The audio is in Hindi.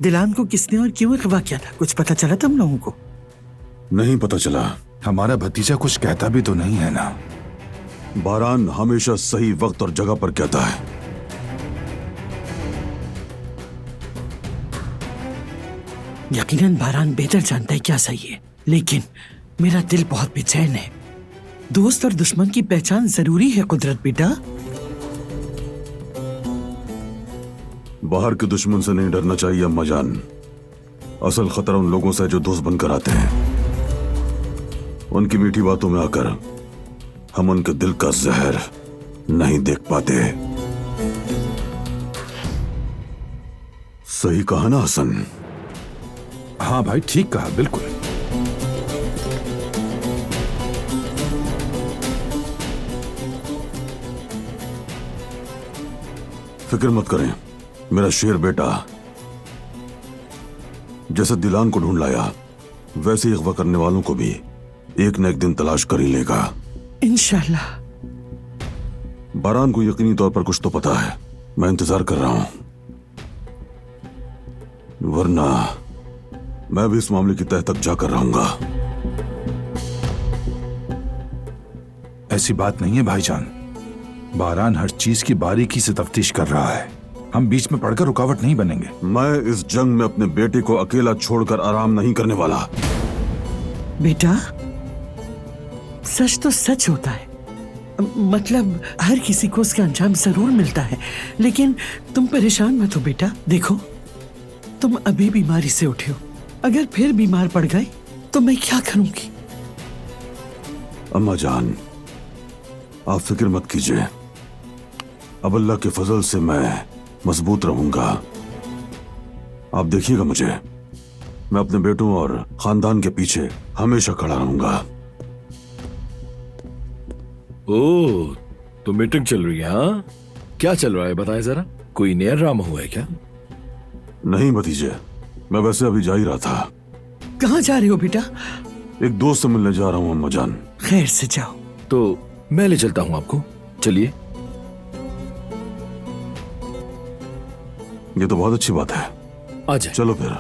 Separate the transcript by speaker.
Speaker 1: दिलान को किसने और क्यों अगवा किया था? कुछ पता चला तुम लोगों को?
Speaker 2: नहीं पता चला।
Speaker 3: हमारा भतीजा कुछ कहता भी तो नहीं है ना।
Speaker 2: बारान हमेशा सही वक्त और जगह पर कहता है।
Speaker 1: यकीनन बारान बेहतर जानता है क्या सही है, लेकिन मेरा दिल बहुत बेचैन है। दोस्त और दुश्मन की पहचान जरूरी है कुदरत बेटा।
Speaker 2: बाहर के दुश्मन से नहीं डरना चाहिए अम्मा जान। असल खतरा उन लोगों से जो दोस्त बनकर आते हैं। उनकी मीठी बातों में आकर हम उनके दिल का जहर नहीं देख पाते। सही कहा ना हसन?
Speaker 3: हाँ भाई, ठीक कहा, बिल्कुल।
Speaker 2: फिक्र मत करें मेरा शेर बेटा। जैसे दिलान को ढूंढ लाया, वैसे ही अगवा करने वालों को भी एक न एक दिन तलाश कर ही लेगा
Speaker 1: इंशाल्लाह।
Speaker 2: बारान को यकीनी तौर पर कुछ तो पता है। मैं इंतजार कर रहा हूं, वरना मैं भी इस मामले की तह तक जाकर रहूंगा।
Speaker 3: ऐसी बात नहीं है भाईजान। बारान हर चीज की बारीकी से तफ्तीश कर रहा है। हम बीच में पड़कर रुकावट नहीं बनेंगे।
Speaker 2: मैं इस जंग में अपने बेटे को अकेला छोड़कर आराम नहीं करने वाला।
Speaker 1: बेटा, सच तो सच होता है। मतलब हर किसी को उसका अंजाम जरूर मिलता है, लेकिन तुम परेशान मत हो बेटा। देखो, तुम अभी बीमारी से उठे हो, अगर फिर बीमार पड़ गए तो मैं क्या करूंगी?
Speaker 2: अम्मा जान, आप फिक्र मत कीजिए। अब अल्लाह के फजल से मैं मजबूत रहूंगा। आप देखिएगा मुझे, मैं अपने बेटों और खानदान के पीछे हमेशा खड़ा रहूंगा।
Speaker 4: ओह, तो मीटिंग चल रही है? हाँ, क्या चल रहा है बताएं जरा। कोई नया ड्रामा हुआ है क्या?
Speaker 2: नहीं भतीजे, मैं वैसे अभी जा ही रहा था।
Speaker 1: कहाँ जा रहे हो बेटा?
Speaker 2: एक दोस्त से मिलने जा रहा हूँ अम्मा जान।
Speaker 1: खैर से जाओ।
Speaker 4: तो मैं ले चलता हूं आपको, चलिए।
Speaker 2: ये तो बहुत अच्छी बात है।
Speaker 4: आ जाए।
Speaker 2: चलो फिर।